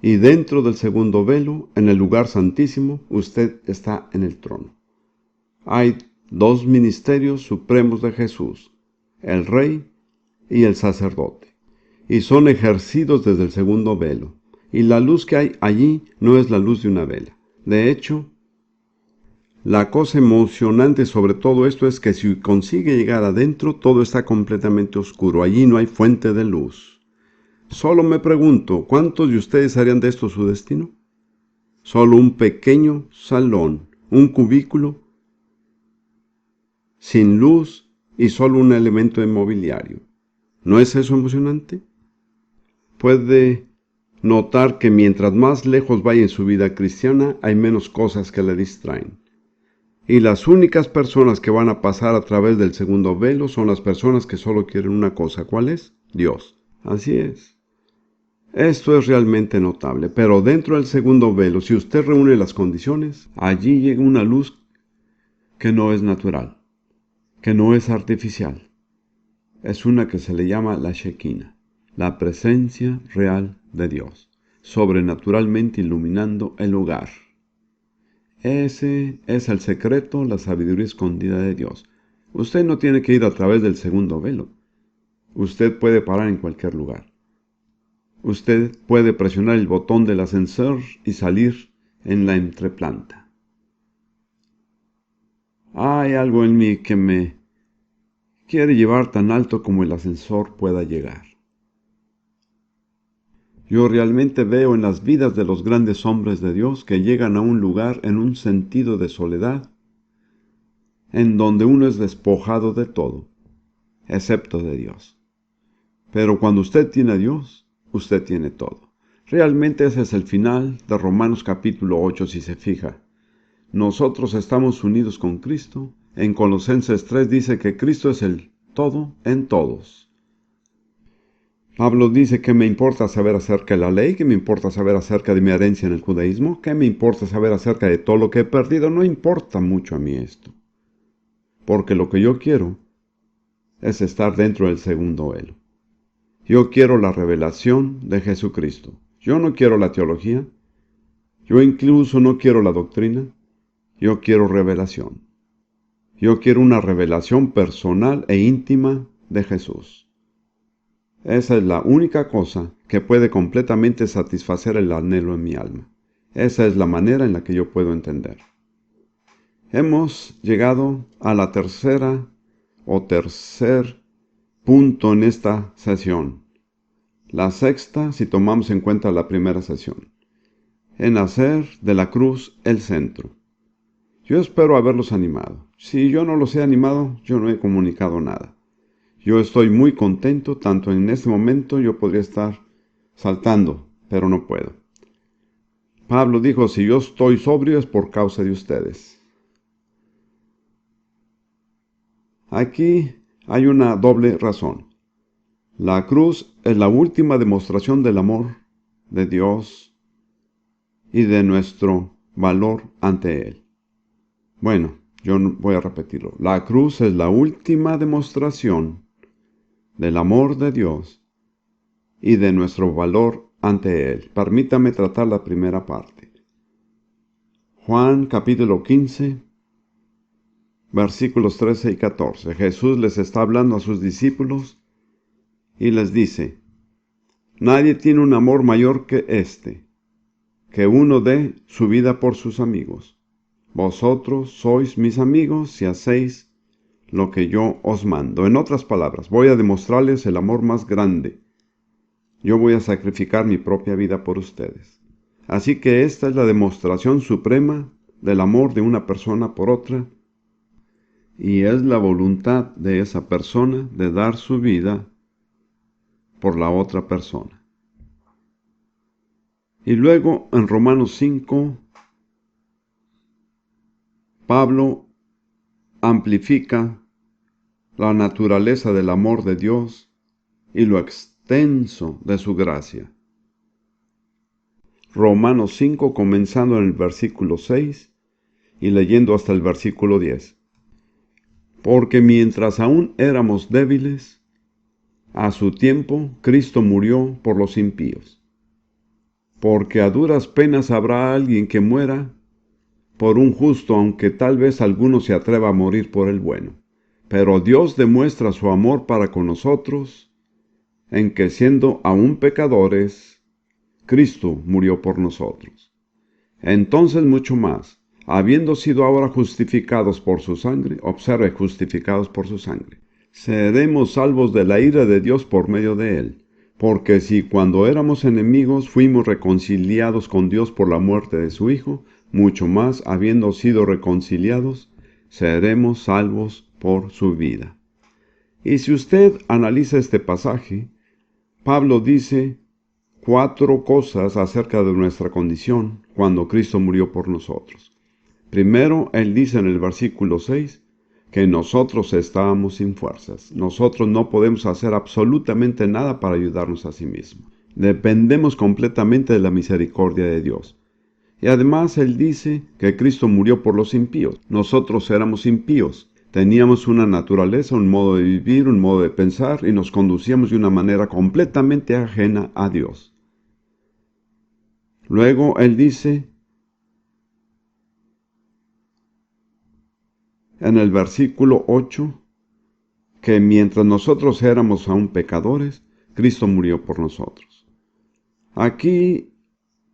Y dentro del segundo velo, en el lugar santísimo, usted está en el trono. Hay 2 ministerios supremos de Jesús, el Rey y el sacerdote, y son ejercidos desde el segundo velo. Y la luz que hay allí no es la luz de una vela. De hecho, la cosa emocionante sobre todo esto es que si consigue llegar adentro, todo está completamente oscuro. Allí no hay fuente de luz. Solo me pregunto, ¿cuántos de ustedes harían de esto su destino? Solo un pequeño salón, un cubículo, sin luz y solo un elemento de mobiliario. ¿No es eso emocionante? Puede notar que mientras más lejos vaya en su vida cristiana, hay menos cosas que le distraen. Y las únicas personas que van a pasar a través del segundo velo son las personas que solo quieren una cosa. ¿Cuál es? Dios. Así es. Esto es realmente notable, pero dentro del segundo velo, si usted reúne las condiciones, allí llega una luz que no es natural, que no es artificial. Es una que se le llama la Shekinah, la presencia real de Dios, sobrenaturalmente iluminando el hogar. Ese es el secreto, la sabiduría escondida de Dios. Usted no tiene que ir a través del segundo velo. Usted puede parar en cualquier lugar. Usted puede presionar el botón del ascensor y salir en la entreplanta. Hay algo en mí que me quiere llevar tan alto como el ascensor pueda llegar. Yo realmente veo en las vidas de los grandes hombres de Dios que llegan a un lugar en un sentido de soledad, en donde uno es despojado de todo, excepto de Dios. Pero cuando usted tiene a Dios, usted tiene todo. Realmente ese es el final de Romanos capítulo 8, si se fija. Nosotros estamos unidos con Cristo. En Colosenses 3 dice que Cristo es el todo en todos. Pablo dice que me importa saber acerca de la ley, que me importa saber acerca de mi herencia en el judaísmo, que me importa saber acerca de todo lo que he perdido. No importa mucho a mí esto, porque lo que yo quiero es estar dentro del segundo velo. Yo quiero la revelación de Jesucristo. Yo no quiero la teología. Yo incluso no quiero la doctrina. Yo quiero revelación. Yo quiero una revelación personal e íntima de Jesús. Esa es la única cosa que puede completamente satisfacer el anhelo en mi alma. Esa es la manera en la que yo puedo entender. Hemos llegado a la tercer punto en esta sesión. La sexta, si tomamos en cuenta la primera sesión. En hacer de la cruz el centro. Yo espero haberlos animado. Si yo no los he animado, yo no he comunicado nada. Yo estoy muy contento, tanto en este momento yo podría estar saltando, pero no puedo. Pablo dijo, si yo estoy sobrio es por causa de ustedes. Aquí hay una doble razón. La cruz es la última demostración del amor de Dios y de nuestro valor ante Él. Bueno, yo voy a repetirlo. La cruz es la última demostración del amor de Dios y de nuestro valor ante Él. Permítame tratar la primera parte. Juan capítulo 15, versículos 13 y 14. Jesús les está hablando a sus discípulos y les dice, nadie tiene un amor mayor que este, que uno dé su vida por sus amigos. Vosotros sois mis amigos si hacéis lo que yo os mando. En otras palabras, voy a demostrarles el amor más grande. Yo voy a sacrificar mi propia vida por ustedes. Así que esta es la demostración suprema del amor de una persona por otra, y es la voluntad de esa persona de dar su vida por la otra persona. Y luego en Romanos 5, Pablo amplifica la naturaleza del amor de Dios y lo extenso de su gracia. Romanos 5, comenzando en el versículo 6 y leyendo hasta el versículo 10. Porque mientras aún éramos débiles, a su tiempo Cristo murió por los impíos. Porque a duras penas habrá alguien que muera por un justo, aunque tal vez alguno se atreva a morir por el bueno. Pero Dios demuestra su amor para con nosotros, en que siendo aún pecadores, Cristo murió por nosotros. Entonces mucho más, habiendo sido ahora justificados por su sangre, observe, justificados por su sangre, seremos salvos de la ira de Dios por medio de él. Porque si cuando éramos enemigos fuimos reconciliados con Dios por la muerte de su Hijo, mucho más, habiendo sido reconciliados, seremos salvos por su vida. Y si usted analiza este pasaje, Pablo dice 4 cosas acerca de nuestra condición cuando Cristo murió por nosotros. Primero, él dice en el versículo 6 que nosotros estábamos sin fuerzas. Nosotros no podemos hacer absolutamente nada para ayudarnos a sí mismos. Dependemos completamente de la misericordia de Dios. Y además él dice que Cristo murió por los impíos. Nosotros éramos impíos. Teníamos una naturaleza, un modo de vivir, un modo de pensar y nos conducíamos de una manera completamente ajena a Dios. Luego él dice en el versículo 8 que mientras nosotros éramos aún pecadores, Cristo murió por nosotros. Aquí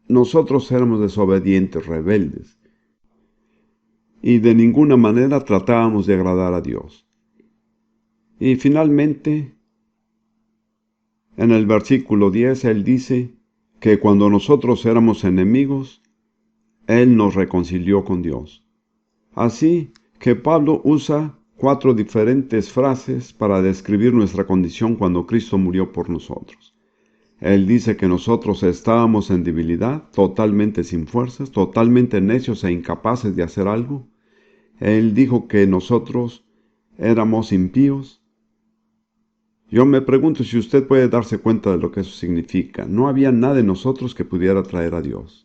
nosotros éramos desobedientes, rebeldes, y de ninguna manera tratábamos de agradar a Dios. Y finalmente, en el versículo 10, él dice que cuando nosotros éramos enemigos, él nos reconcilió con Dios. Así que Pablo usa 4 diferentes frases para describir nuestra condición cuando Cristo murió por nosotros. Él dice que nosotros estábamos en debilidad, totalmente sin fuerzas, totalmente necios e incapaces de hacer algo. Él dijo que nosotros éramos impíos. Yo me pregunto si usted puede darse cuenta de lo que eso significa. No había nada en nosotros que pudiera traer a Dios.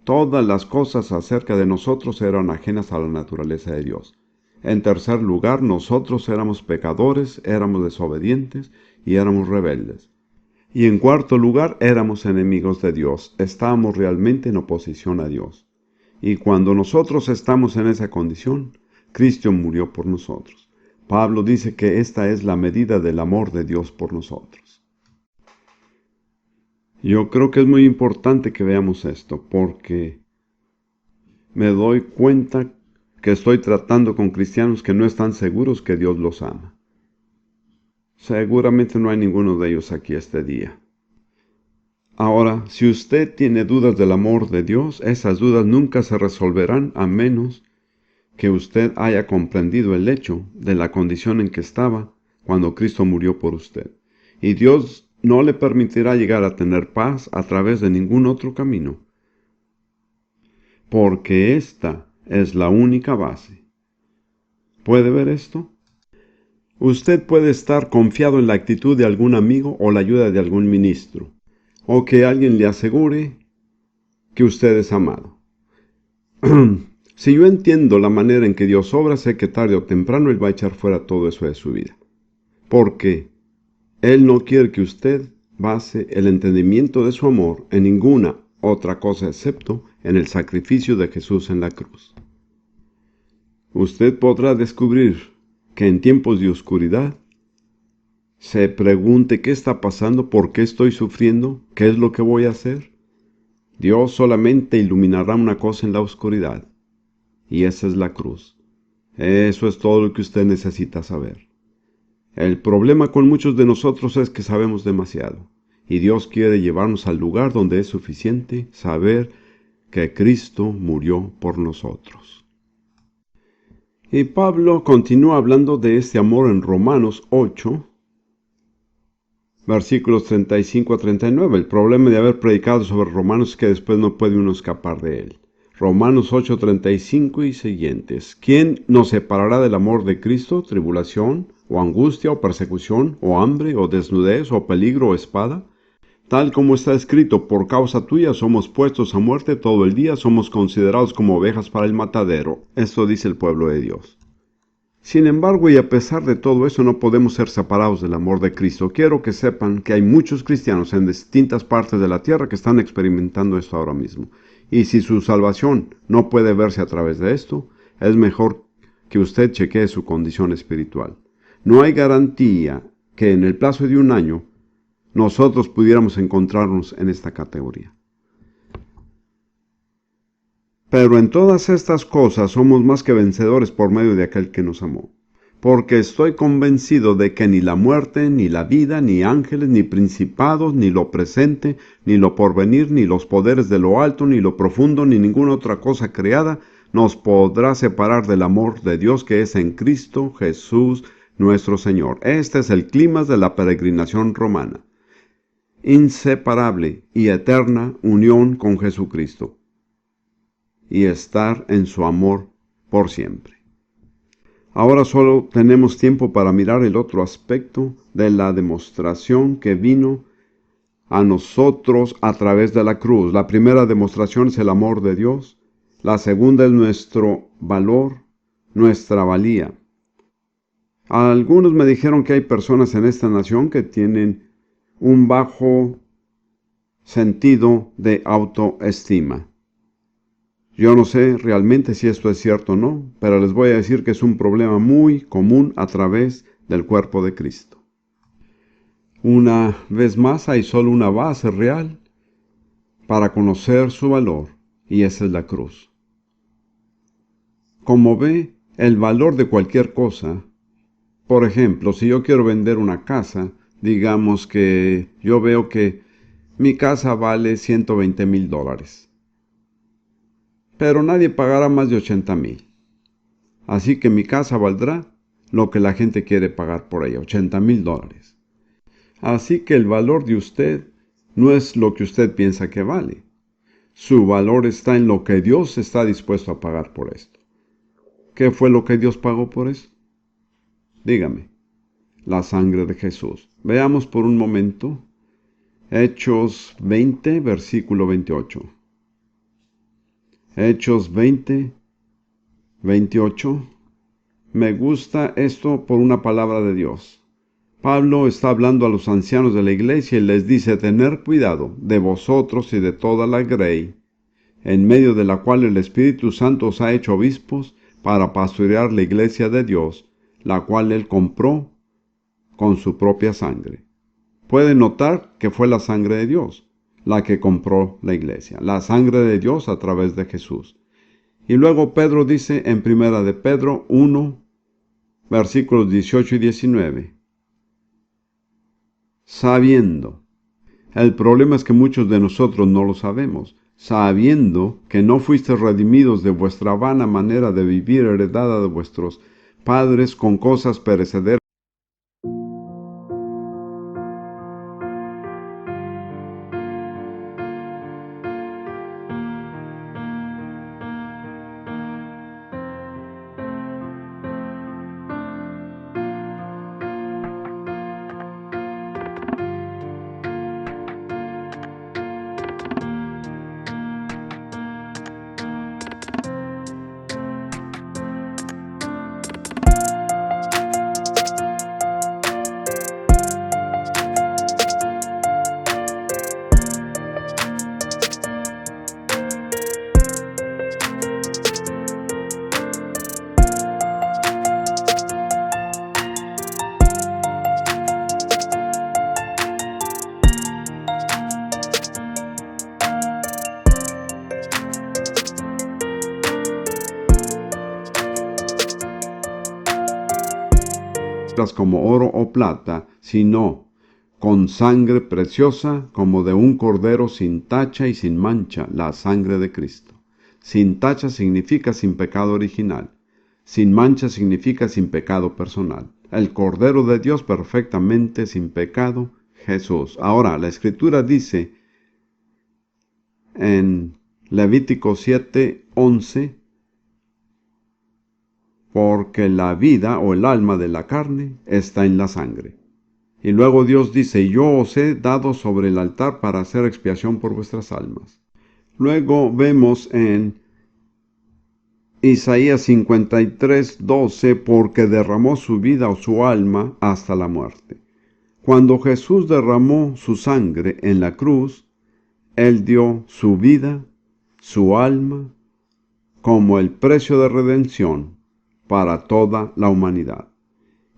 Todas las cosas acerca de nosotros eran ajenas a la naturaleza de Dios. En tercer lugar, nosotros éramos pecadores, éramos desobedientes y éramos rebeldes. Y en cuarto lugar, éramos enemigos de Dios. Estábamos realmente en oposición a Dios. Y cuando nosotros estamos en esa condición, Cristo murió por nosotros. Pablo dice que esta es la medida del amor de Dios por nosotros. Yo creo que es muy importante que veamos esto, porque me doy cuenta que estoy tratando con cristianos que no están seguros que Dios los ama. Seguramente no hay ninguno de ellos aquí este día. Ahora, si usted tiene dudas del amor de Dios, esas dudas nunca se resolverán a menos que usted haya comprendido el hecho de la condición en que estaba cuando Cristo murió por usted. Y Dios no le permitirá llegar a tener paz a través de ningún otro camino, porque esta es la única base. ¿Puede ver esto? Usted puede estar confiado en la actitud de algún amigo o la ayuda de algún ministro, o que alguien le asegure que usted es amado. Si yo entiendo la manera en que Dios obra, sé que tarde o temprano Él va a echar fuera todo eso de su vida. Porque Él no quiere que usted base el entendimiento de su amor en ninguna otra cosa excepto en el sacrificio de Jesús en la cruz. Usted podrá descubrir que en tiempos de oscuridad se pregunte qué está pasando, por qué estoy sufriendo, qué es lo que voy a hacer. Dios solamente iluminará una cosa en la oscuridad, y esa es la cruz. Eso es todo lo que usted necesita saber. El problema con muchos de nosotros es que sabemos demasiado, y Dios quiere llevarnos al lugar donde es suficiente saber que Cristo murió por nosotros. Y Pablo continúa hablando de este amor en Romanos 8, versículos 35 a 39. El problema de haber predicado sobre Romanos es que después no puede uno escapar de él. Romanos 8, 35 y siguientes. ¿Quién nos separará del amor de Cristo? ¿Tribulación, o angustia, o persecución, o hambre, o desnudez, o peligro, o espada? Tal como está escrito, por causa tuya somos puestos a muerte todo el día, somos considerados como ovejas para el matadero. Esto dice el pueblo de Dios. Sin embargo, y a pesar de todo eso, no podemos ser separados del amor de Cristo. Quiero que sepan que hay muchos cristianos en distintas partes de la tierra que están experimentando esto ahora mismo. Y si su salvación no puede verse a través de esto, es mejor que usted chequee su condición espiritual. No hay garantía que en el plazo de un año nosotros pudiéramos encontrarnos en esta categoría. Pero en todas estas cosas somos más que vencedores por medio de aquel que nos amó. Porque estoy convencido de que ni la muerte, ni la vida, ni ángeles, ni principados, ni lo presente, ni lo porvenir, ni los poderes de lo alto, ni lo profundo, ni ninguna otra cosa creada, nos podrá separar del amor de Dios que es en Cristo Jesús nuestro Señor. Este es el clímax de la peregrinación romana. Inseparable y eterna unión con Jesucristo y estar en su amor por siempre. Ahora solo tenemos tiempo para mirar el otro aspecto de la demostración que vino a nosotros a través de la cruz. La primera demostración es el amor de Dios. La segunda es nuestro valor, nuestra valía. Algunos me dijeron que hay personas en esta nación que tienen un bajo sentido de autoestima. Yo no sé realmente si esto es cierto o no, pero les voy a decir que es un problema muy común a través del cuerpo de Cristo. Una vez más, hay solo una base real para conocer su valor, y esa es la cruz. Como ve, el valor de cualquier cosa, por ejemplo, si yo quiero vender una casa, digamos que yo veo que mi casa vale $120,000, pero nadie pagará más de $80,000. Así que mi casa valdrá lo que la gente quiere pagar por ella, $80,000. Así que el valor de usted no es lo que usted piensa que vale. Su valor está en lo que Dios está dispuesto a pagar por esto. ¿Qué fue lo que Dios pagó por eso? Dígame. La sangre de Jesús. Veamos por un momento Hechos 20, versículo 28. Hechos 20, 28. Me gusta esto por una palabra de Dios. Pablo está hablando a los ancianos de la iglesia y les dice: tener cuidado de vosotros y de toda la grey, en medio de la cual el Espíritu Santo os ha hecho obispos para pastorear la iglesia de Dios, la cual él compró con su propia sangre. Pueden notar que fue la sangre de Dios la que compró la iglesia, la sangre de Dios a través de Jesús. Y luego Pedro dice en primera de Pedro 1, versículos 18 y 19, sabiendo. El problema es que muchos de nosotros no lo sabemos. Sabiendo que no fuisteis redimidos de vuestra vana manera de vivir heredada de vuestros padres con cosas perecederas, como oro o plata, sino con sangre preciosa como de un cordero sin tacha y sin mancha, la sangre de Cristo. Sin tacha significa sin pecado original. Sin mancha significa sin pecado personal. El Cordero de Dios perfectamente sin pecado, Jesús. Ahora, la Escritura dice en Levítico 7:11, porque la vida o el alma de la carne está en la sangre. Y luego Dios dice: yo os he dado sobre el altar para hacer expiación por vuestras almas. Luego vemos en Isaías 53:12, porque derramó su vida o su alma hasta la muerte. Cuando Jesús derramó su sangre en la cruz, Él dio su vida, su alma, como el precio de redención para toda la humanidad.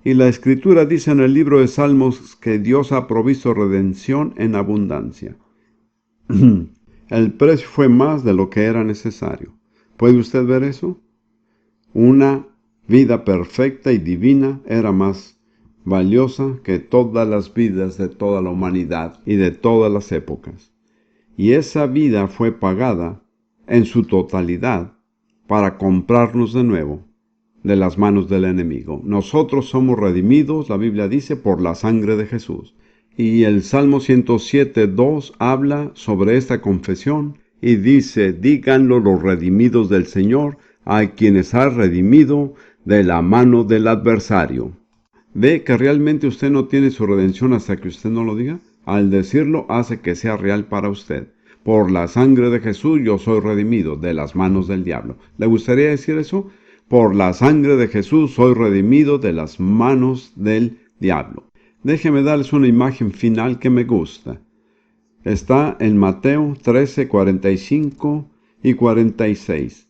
Y la Escritura dice en el libro de Salmos que Dios ha provisto redención en abundancia. El precio fue más de lo que era necesario. ¿Puede usted ver eso? Una vida perfecta y divina era más valiosa que todas las vidas de toda la humanidad y de todas las épocas. Y esa vida fue pagada en su totalidad para comprarnos de nuevo de las manos del enemigo. Nosotros somos redimidos, la Biblia dice, por la sangre de Jesús. Y el Salmo 107:2 habla sobre esta confesión y dice: díganlo los redimidos del Señor, a quienes ha redimido de la mano del adversario. ¿Ve que realmente usted no tiene su redención hasta que usted no lo diga? Al decirlo hace que sea real para usted. Por la sangre de Jesús yo soy redimido de las manos del diablo. ¿Le gustaría decir eso? Por la sangre de Jesús soy redimido de las manos del diablo. Déjeme darles una imagen final que me gusta. Está en Mateo 13, 45 y 46.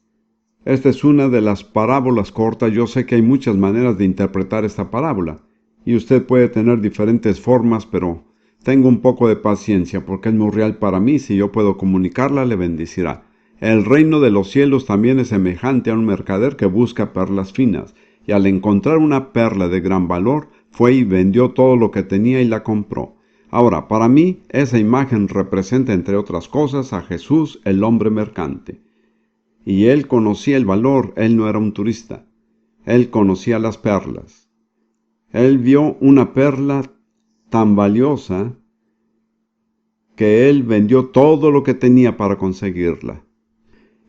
Esta es una de las parábolas cortas. Yo sé que hay muchas maneras de interpretar esta parábola, y usted puede tener diferentes formas, pero tengo un poco de paciencia porque es muy real para mí. Si yo puedo comunicarla, le bendecirá. El reino de los cielos también es semejante a un mercader que busca perlas finas, y al encontrar una perla de gran valor, fue y vendió todo lo que tenía y la compró. Ahora, para mí, esa imagen representa, entre otras cosas, a Jesús, el hombre mercante. Y él conocía el valor, él no era un turista. Él conocía las perlas. Él vio una perla tan valiosa que él vendió todo lo que tenía para conseguirla.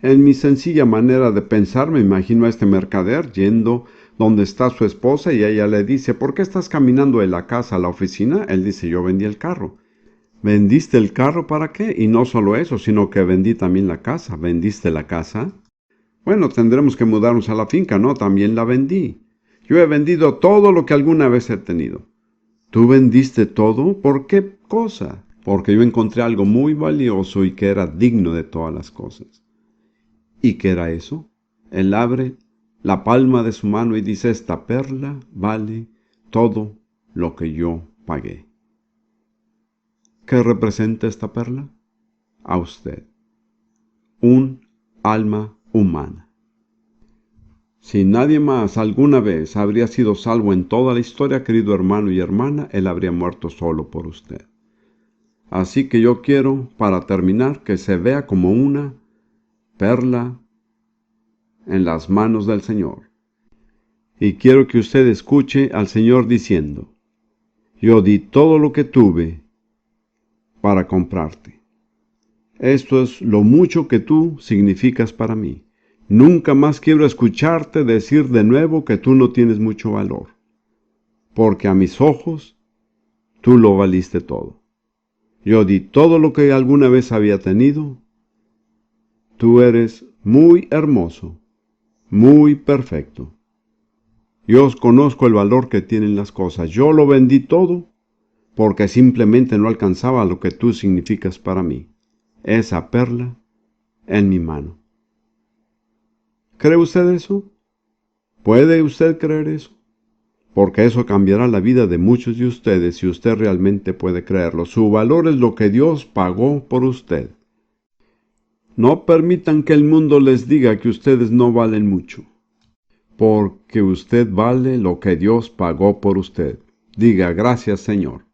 En mi sencilla manera de pensar, me imagino a este mercader yendo donde está su esposa y ella le dice: ¿por qué estás caminando de la casa a la oficina? Él dice: yo vendí el carro. ¿Vendiste el carro para qué? Y no solo eso, sino que vendí también la casa. ¿Vendiste la casa? Bueno, tendremos que mudarnos a la finca, ¿no? También la vendí. Yo he vendido todo lo que alguna vez he tenido. ¿Tú vendiste todo? ¿Por qué cosa? Porque yo encontré algo muy valioso y que era digno de todas las cosas. ¿Y qué era eso? Él abre la palma de su mano y dice: esta perla vale todo lo que yo pagué. ¿Qué representa esta perla? A usted. Un alma humana. Si nadie más alguna vez habría sido salvo en toda la historia, querido hermano y hermana, él habría muerto solo por usted. Así que yo quiero, para terminar, que se vea como una perla en las manos del Señor. Y quiero que usted escuche al Señor diciendo: yo di todo lo que tuve para comprarte. Esto es lo mucho que tú significas para mí. Nunca más quiero escucharte decir de nuevo que tú no tienes mucho valor, porque a mis ojos tú lo valiste todo. Yo di todo lo que alguna vez había tenido. Tú eres muy hermoso, muy perfecto. Yo conozco el valor que tienen las cosas. Yo lo vendí todo porque simplemente no alcanzaba lo que tú significas para mí. Esa perla en mi mano. ¿Cree usted eso? ¿Puede usted creer eso? Porque eso cambiará la vida de muchos de ustedes si usted realmente puede creerlo. Su valor es lo que Dios pagó por usted. No permitan que el mundo les diga que ustedes no valen mucho, porque usted vale lo que Dios pagó por usted. Diga: gracias, Señor.